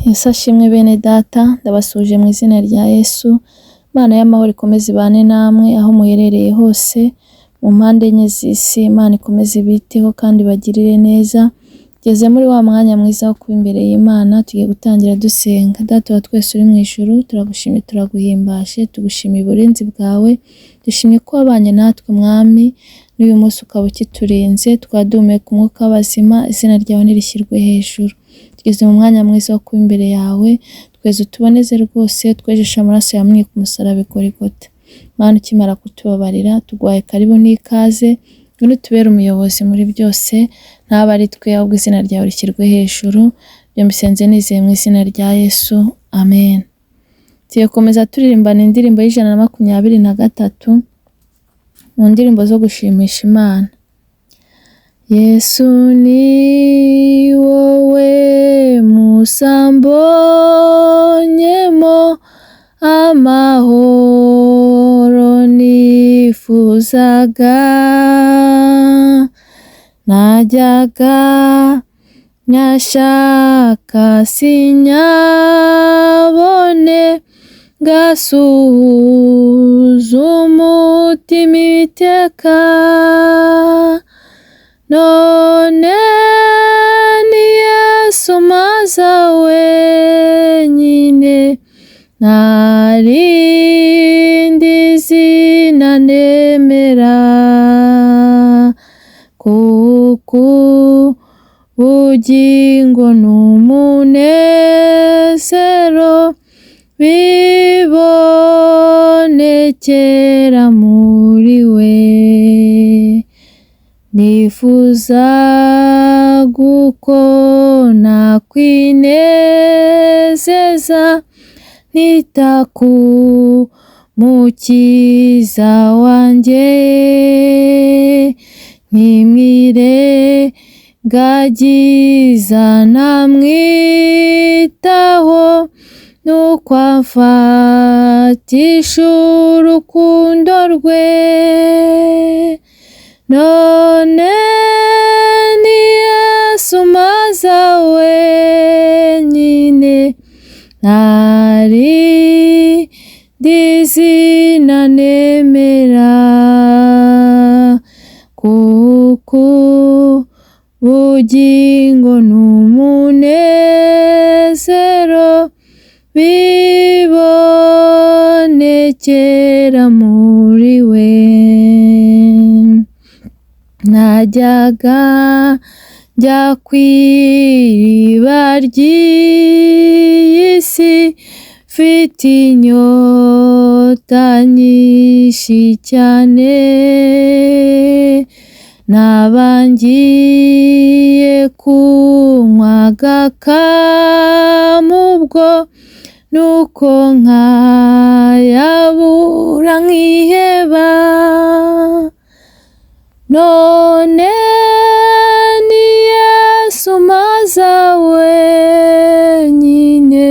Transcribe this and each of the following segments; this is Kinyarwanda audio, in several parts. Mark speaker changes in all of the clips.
Speaker 1: Yesu ashimwe bene data, ndabasuje mu izina rya Yesu. Imana y'amahoro ikomeze ibane namwe aho muherereye hose mu mpande enye z'isi. Imana ikomeze ibiteho kandi bagirire neza. Tugeze muri wa mwanya mwiza wo kuba imbere y'Imana, tugiye gutangira dusenga. Data wa twese uri mu ijuru, turagushimye turaguhimbashe, tugushimiye uburinzi bwawe, dushimye ko wabanye natwe mwami, n'uyu munsi ukaba ukiturinze, twaduhumeka umwuka w'abazima, izina ryawe nirishyirwe hejuru. Tugeze mu mwanya mwiza wo kuba imbere yawe, tweze utuboneze rwose, twejeshe amaraso yamwiye ku musaraba i Golgotha. Mana ukimara kutubabarira, tugwaye karibu n'ikaze, ngwino utubere umuyobozi muri byose, ntaba ari twe ahubwo izina ryawe rishyirwe hejuru. Byo mbisenze nizeye mu izina rya Yesu, amen. Tugiye komeza turirimbana indirimbo y'123 mu ndirimbo zo gushimisha Imana. Yesu ni wowe musa mbonyemo amahoro nifuzaga, najyaga nyashaka sinyabone, ngasuhuza umutima iteka, none ni Yesu maza wenyine, ntarindi zina nemera, kuko ubugingo n'umunezero bibonekera muri we. Nifuza gukona kwinezeza, nita ku mukiza wanjye, nimwirengagiza namwitaho, nuko amfatisha urukundo rwe, none ni Yesu maza wenyine, ntarindi zina nemera, kuko ubugingo n'umunezero bibonekera muri we. Najyaga njya kw'iriba ry'isi, mfite inyota nyinshi cyane, naba ngiye kunywa agakama ubwo, nuko nkayabura nkiheba, none ni Yesu maza wenyine,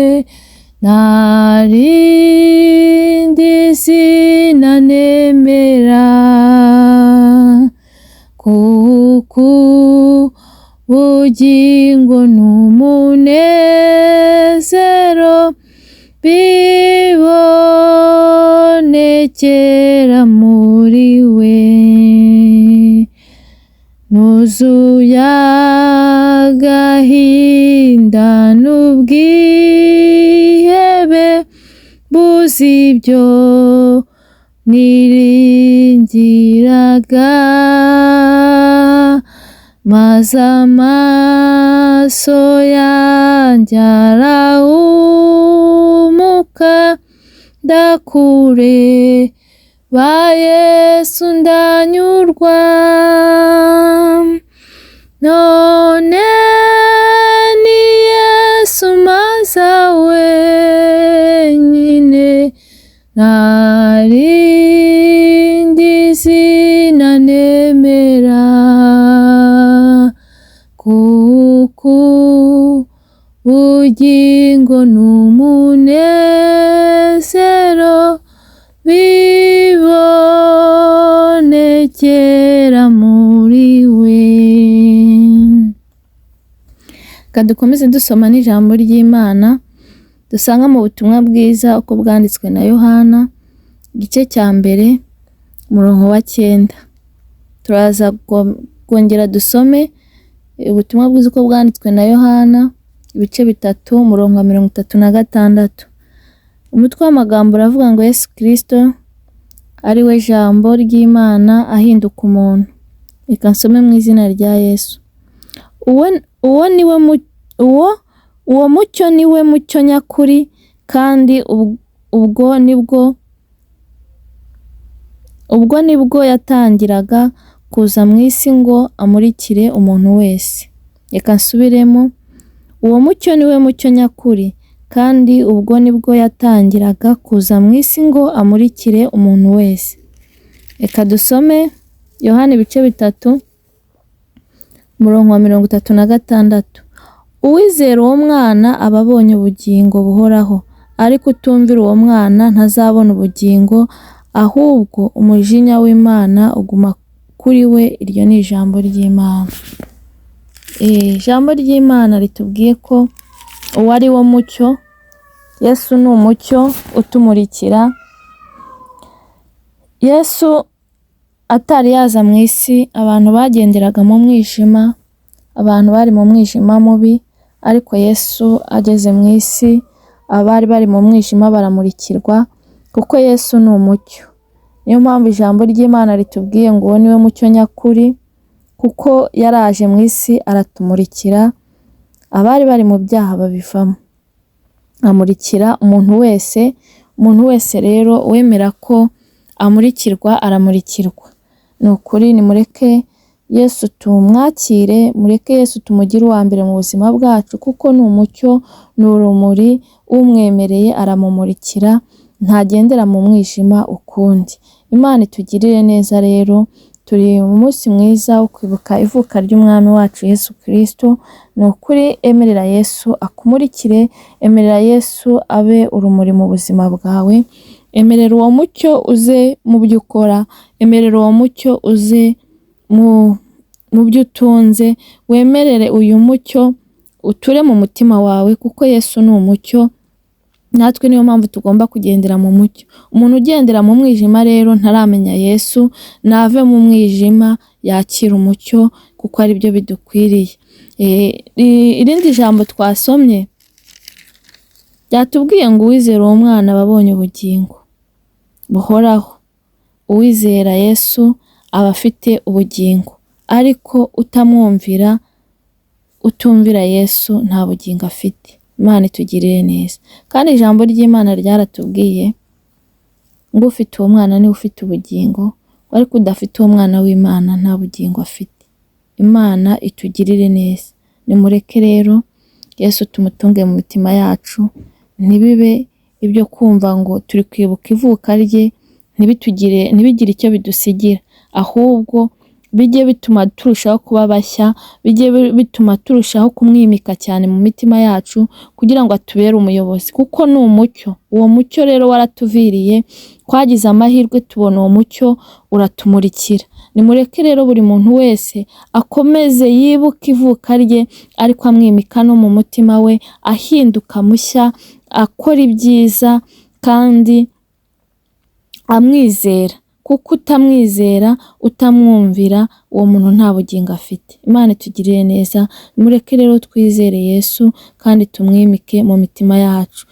Speaker 1: ntarindi zina nemera, kuko ubugingo n'umunezero bibonekera muri we. Nuzuye agahinda n'ubwihebe, mbuze ibyo niringiraga, maze amaso yanjye arahumuka, ndakure ba Yesu ndanyurwa, none ni Yesu maza wenyine, ntarindi zina nemera, kuko ubugingo n'umunezero bibonekera muri we. Reka dukomeze dusoma n'ijambo ry'Imana dusanga mu butumwa bwiza uko bwanditswe na Yohana igice cya mbere umurongo wa 9. Turaza kongera dusome ubutumwa bwiza uko bwanditswe na Yohana ibice 3 umurongo wa 36. Umutwe w'amagambo uravuga ngo Yesu Kristo ari we jambo ry'Imana ahinduka umuntu. Reka nsome mu izina rya Yesu. Uwo mucyo niwe mucyo nyakuri, kandi ubwo nibwo yatangiraga kuza mu isi ngo amurikire umuntu wese. Reka nsubiremo. Uwo mucyo niwe mucyo nyakuri, kandi ubwo nibwo yatangiraga kuza mu isi ngo amurikire umuntu wese. Reka dusome Yohana ibice 3 umurongo wa 36. Uwizera uwo mwana aba abonye ubugingo buhoraho, ariko utumvira uwo mwana ntazabona ubugingo, ahubwo umujinya w'Imana uguma kuri we. Iryo ni ijambo ry'Imana. Ijambo ry'Imana ritubwiye ko uwo ari wo mucyo. Yesu ni umucyo utumurikira. Yesu atari yaza mu isi, abantu bagenderaga mu mwijima, abantu bari mu mwijima mubi, ariko Yesu ageze mu isi abari bari mu mwijima baramurikirwa, kuko Yesu ni umucyo. Niyo mpamvu ijambo ry'Imana ritubwiye ngo uwo niwe mucyo nyakuri, kuko yaraje mu isi aratumurikira, abari bari mu byaha babivamo, amurikira umuntu wese. Umuntu wese rero wemera ko amurikirwa aramurikirwa. Ni ukuri, nimureke Yesu tumwakire, mureke Yesu tumugire uwa mbere mu buzima bwacu, kuko ni umucyo, ni urumuri. Umwemereye aramumurikira, ntagendera mu mwijima ukundi. Imana itugirire neza rero. Turi mu munsi mwiza wo kwibuka ivuka ry'umwami wacu Yesu Kristo. Ni ukuri, emerera Yesu akumurikire, emerera Yesu abe urumuri mu buzima bwawe. Emerera uwo mucyo uze mu byo ukora, emerera uwo mucyo uze mu byo utunze. Wemerere uyu mucyo uture mu mutima wawe, kuko Yesu ni umucyo. Natwe niyo mpamvu tugomba kugendera mu mucyo. Umuntu ugendera mu mwijima rero ntaramenya Yesu, nave mu mwijima yakira umucyo, kuko ari byo bidukwiriye. Irindi jambo twasomye ryatubwiye ngo uwizera uwo mwana aba abonye ubugingo buhoraho. Uwizera Yesu aba afite ubugingo, ariko utumvira Yesu nta bugingo afite. Imana itugirire neza. Kandi ijambo ry'Imana ryaratubwiye ngo ufite uwo mwana niwe ufite ubugingo, ariko udafite uwo mwana w'Imana nta bugingo afite. Imana itugirire neza. Nimureke rero Yesu tumutunge mu mitima yacu, ntibibe ibyo kumva ngo turi kwibuka ivuka rye ntibigire icyo bidusigira, ahubwo bijye bituma turushaho kuba bashya, bijye bituma turushaho kumwimika cyane mu mitima yacu, kugira ngo atubere umuyobozi, kuko ni umucyo. Uwo mucyo rero waratuviriye, twagize amahirwe tubona uwo mucyo uratumurikira. Nimureke rero buri muntu wese akomeze yibuka ivuka rye, ariko amwimika no mu mutima we, ahinduka mushya, akora ibyiza kandi amwizera. Kuko utamwizera, utamwumvira, uwo muntu nta bugingo afite. Imana itugirire neza. Mureke rero twizere Yesu kandi tumwimike mu mitima yacu.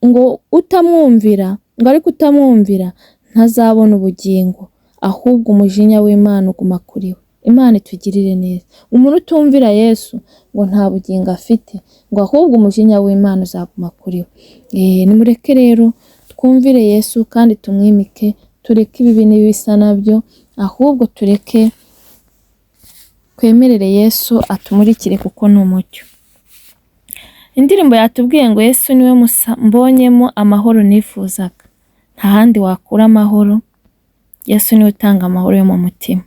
Speaker 1: Ngo utamwumvira, ariko utamwumvira ntazabona ubugingo, ahubwo umujinya w'Imana uguma kuri we. Imana itugirire neza. Umuntu utumvira Yesu ngo nta bugingo afite, ngo ahubwo umujinya w'Imana uzaguma kuri we. Nimureke rero twumvire Yesu kandi tumwimike, tureke ibibi n'ibisa nabyo, ahubwo twemerere Yesu atumurikire, kuko ni umucyo. Indirimbo yatubwiye ngo Yesu niwe mbonyemo amahoro nifuzaga. Nta handi wakura amahoro. Yesu niwe utanga amahoro yo mu mutima.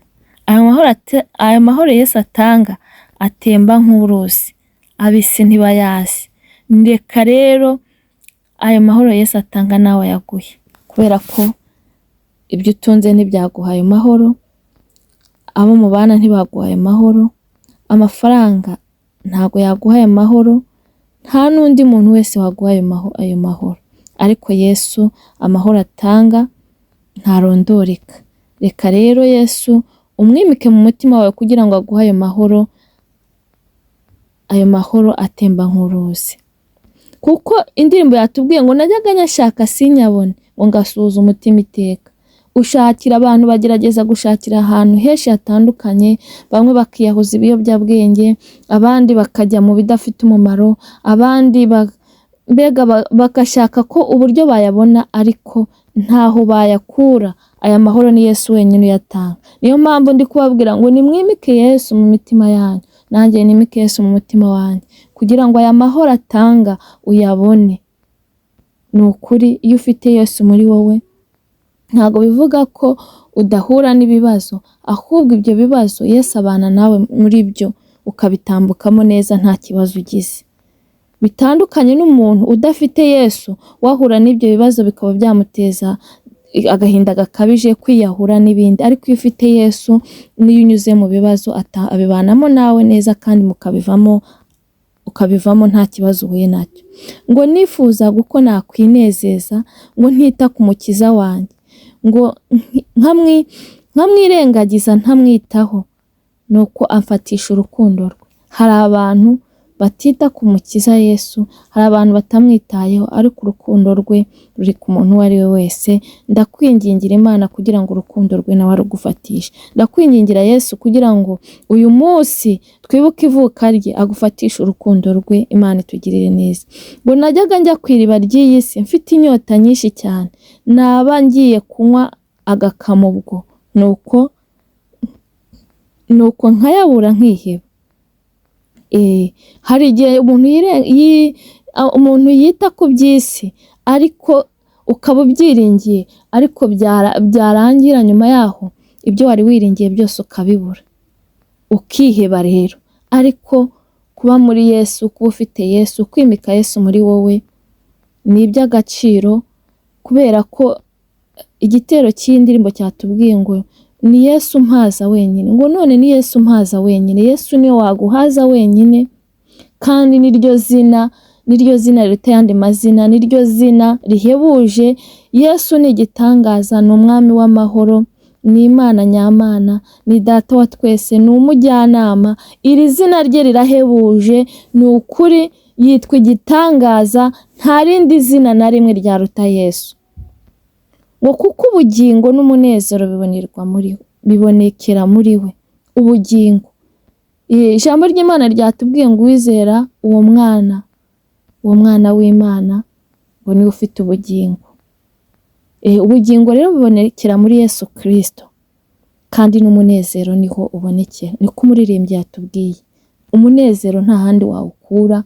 Speaker 1: Ayo mahoro Yesu atanga atemba nk'uruzi, abisi ntibayazi. Ndeka rero ayo mahoro Yesu atanga nawe yaguhe, kubera ko ibyo utunze ntibyaguha ayo mahoro, abo mubana ntibaguha ayo mahoro, amafaranga ntago yaguha ayo mahoro, nta n'undi muntu wese waguha ayo mahoro, ariko Yesu amahoro atanga ntarondoreka. Reka rero Yesu umwimike mu mutima wawe kugira ngo aguhe ayo mahoro atemba nk'uruzi. Kuko indirimbo yatubwiye ngo najyaga nyashaka sinyabone, ngo ngasuhuza umutima iteka. Ushakira abantu bagerageza gushakira ahantu henshi hatandukanye, bamwe bakiyahuza ibiyobyabwenge, abandi bakajya mu bidafite umumaro, abandi bagashaka ko uburyo bayabona ariko ntaho bayakura. Aya mahoro ni Yesu wenyine uyatanga. Niyo mpamvu ndi kubabwira ngo nimwimike Yesu mu mitima yanyu, nanjye nimike Yesu mu mutima wanjye, kugira ngo aya mahoro atanga uyabone. Ni ukuri iyo ufite Yesu muri wowe, ntabwo bivuga ko udahura n'ibibazo, ahubwo ibyo bibazo Yesu abana nawe muri byo, ukabitambukamo neza nta kibazo ugize. Bitandukanye n'umuntu udafite Yesu, wahura n'ibyo bibazo bikaba byamuteza agahinda gakabije, kwiyahura n'ibindi. Ariko iyo ufite Yesu, niyo unyuze mu bibazo abibanamo nawe neza kandi ukabivamo nta kibazo uhuye nacyo. Ngo nifuza uko nakwinezeza, ngo ntita ku mukiza wanjye, ngo nkamwirengagiza ntamwitaho, nuko amfatisha urukundo rwe. Hari abantu batita ku mukiza Yesu, hari abantu batamwitayeho, ariko urukundo rwe ruri ku muntu uwo ari we wese. Ndakwingingira Imana kugira ngo urukundo rwe nawe arugufatishe. Ndakwingingira Yesu kugira ngo uyu munsi twibuke ivuka rye, agufatishe urukundo rwe. Imana itugirire neza. Ngo najyaga njya ku iriba ry'iyi si mfite inyota nyinshi cyane, naba ngiye kunywa agakama ubwo, nuko nkayabura nkiheba. Hari igihe umuntu yita ku by'isi ariko ukaba ubyiringiye, ariko byarangira nyuma yaho ibyo wari wiringiye byose ukabibura, ukiheba rero. Ariko kuba muri Yesu, kuba ufite Yesu, kwimika Yesu muri wowe ni iby'agaciro, kubera ko igitero cy'indirimbo cyatubwiye ngo ni Yesu mpaza wenyine. Ngo none ni Yesu mpaza wenyine. Yesu niwe waguhaza wenyine, kandi niryo zina riruta ayandi mazina, niryo zina rihebuje. Yesu ni igitangaza, ni umwami w'amahoro, ni Imana nyamana, ni Data wa twese, ni umujyanama. Iri zina rye rirahebuje, ni ukuri yitwa igitangaza, nta rindi zina na rimwe ryaruta Yesu. Ngo kuko ubugingo n'umunezero bibonekera muri we. Ubugingo, ijambo ry'Imana ryatubwiye ngo uwizera uwo mwana w'Imana ngo niwe ufite ubugingo. Ubugingo rero bubonekera muri Yesu Kristo, kandi n'umunezero niho ubonekera. Niko umuririmbyi yatubwiye, umunezero nta handi wawukura.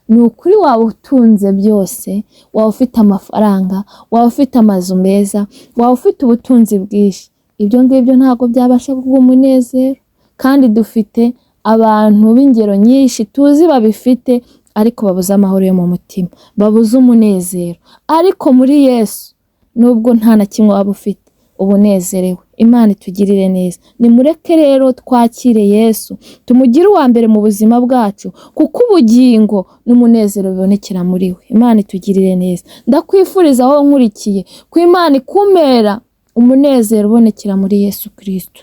Speaker 1: Ni ukuri waba utunze byose, waba ufite amafaranga, waba ufite amazu meza, waba ufite ubutunzi bwinshi, ibyo ngibyo ntabwo byabasha kuguha umunezero. Kandi dufite abantu b'ingero nyinshi tuzi babifite, ariko babuze amahoro yo mu mutima, babuze umunezero. Ariko muri Yesu, nubwo nta na kimwe waba ufite, ubunezerewe. Imana itugirire neza. Nimureke rero twakire Yesu, tumugire uwa mbere mu buzima bwacu, kuko ubugingo n'umunezero bibonekera muri we. Imana itugirire neza. Ndakwifuriza aho nkurikiye ko Imana ikumera umunezero ubonekera muri Yesu Kristo,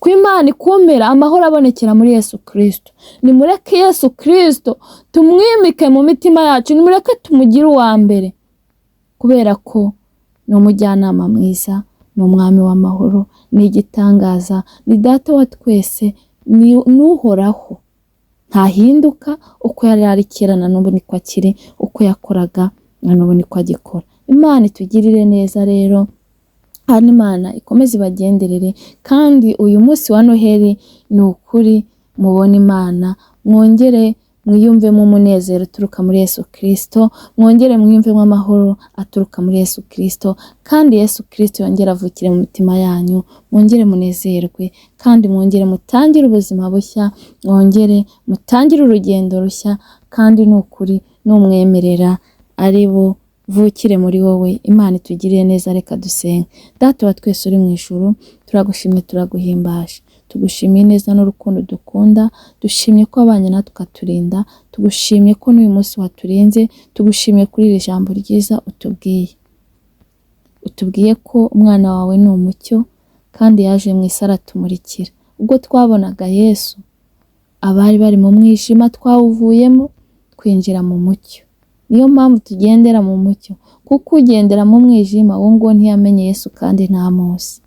Speaker 1: ko Imana ikumera amahoro abonekera muri Yesu Kristo. Nimureke Yesu Kristo tumwimike mu mitima yacu, nimureke tumugire uwa mbere, kubera ko ni umujyanama mwiza, ni umwami w'amahoro, ni igitangaza, ni Data wa twese, ni uhoraho, ntahinduka. Uko yari ari kera na n'ubu niko akiri, uko yakoraga na n'ubu niko agikora. Imana itugirire neza rero, kandi Imana ikomeze ibagenderere. Kandi uyu munsi wa Noheli ni ukuri mubone Imana, mwongere mwiyumvemo umunezero uturuka muri Yesu Kristo, mwongere mwiyumvemo amahoro aturuka muri Yesu Kristo, kandi Yesu Kristo yongere avukire mu mitima yanyu. Mwongere munezerwe, kandi mwongere mutangire ubuzima bushya, mwongere mutangire urugendo rushya, kandi ni ukuri numwemerera ari bo vukire muri wowe. Imana itugirire neza. Reka dusenge. Data wa twese uri mu ijuru, turagushimye, turaguhimbaje, tugushimiye neza n'urukundo dukunda, dushimye ko wabanye natwe ukaturinda, tugushimye ko n'uyu munsi waturinze, tugushimiye kuri iri jambo ryiza utubwiye ko umwana wawe ni umucyo kandi yaje mu isi aratumurikira. Ubwo twabonaga Yesu, abari bari mu mwijima twawuvuyemo twinjira mu mucyo. Niyo mpamvu tugendera mu mucyo, kuko ugendera mu mwijima uwo nguwo ntiyamenye Yesu kandi ntamuzi.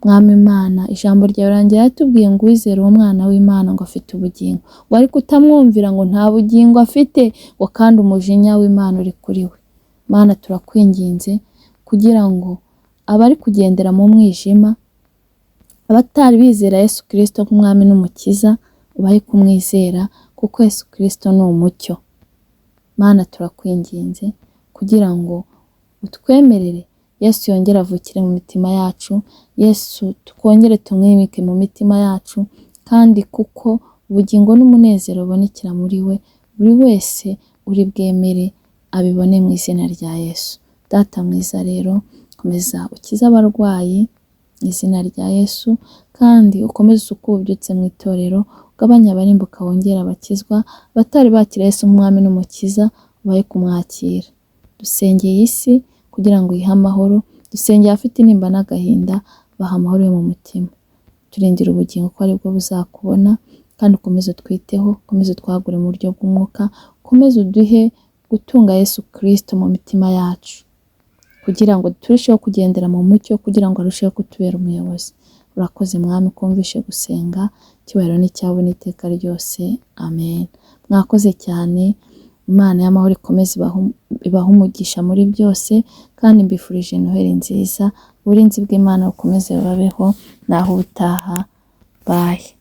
Speaker 1: Mwami Imana, ijambo ryawe rirangira ritubwiye ngo uwizera uwo mwana w'Imana ngo afite ubugingo, ngo ariko utamwumvira ngo nta bugingo afite, ngo kandi umujinya w'Imana uri kuri we. Mana, turakwinginze kugira ngo abari kugendera mu mwijima, abatari bizera Yesu Kristo nk'umwami n'umukiza, ubahe kumwizera kuko Yesu Kristo ni umucyo. Mana, turakwinginze kugira ngo utwemerere Yesu yongere avukire mu mitima yacu, Yesu twongere tumwimike mu mitima yacu, kandi kuko ubugingo n'umunezero ubonekera muri we, buri wese uri bwemere abibone mu izina rya Yesu. Data mwiza rero, komeza ukize abarwayi mu izina rya Yesu, kandi ukomeze usuke ububyutse mu itorero, ugabanya abarimbuka wongera abakizwa, abatari bakira Yesu nk'umwami n'umukiza ubahe kumwakira. Dusengeye isi kugira ngo ihe amahoro, dusengeye afite intimba n'agahinda, baha amahoro yo mu mutima. Turindire ubugingo ko aribwo buzakubona, kandi ukomeze utwiteho, ukomeze utwagure mu buryo bw'umwuka, ukomeze uduhe gutunga Yesu Kristo mu mitima yacu, kugira ngo turusheho kugendera mu mucyo, kugira ngo arusheho kutubera umuyobozi. Urakoze Mwami, kumvishe gusenga, icyubahiro ni cyawe n'iteka ryose. Amen. Mwakoze cyane. Imana y'amahoro ikomeze ibahe umugisha muri byose, kandi mbifurije Noheli nziza. Uburinzi bw'Imana bukomeze bubabeho, naho ubutaha. Bye.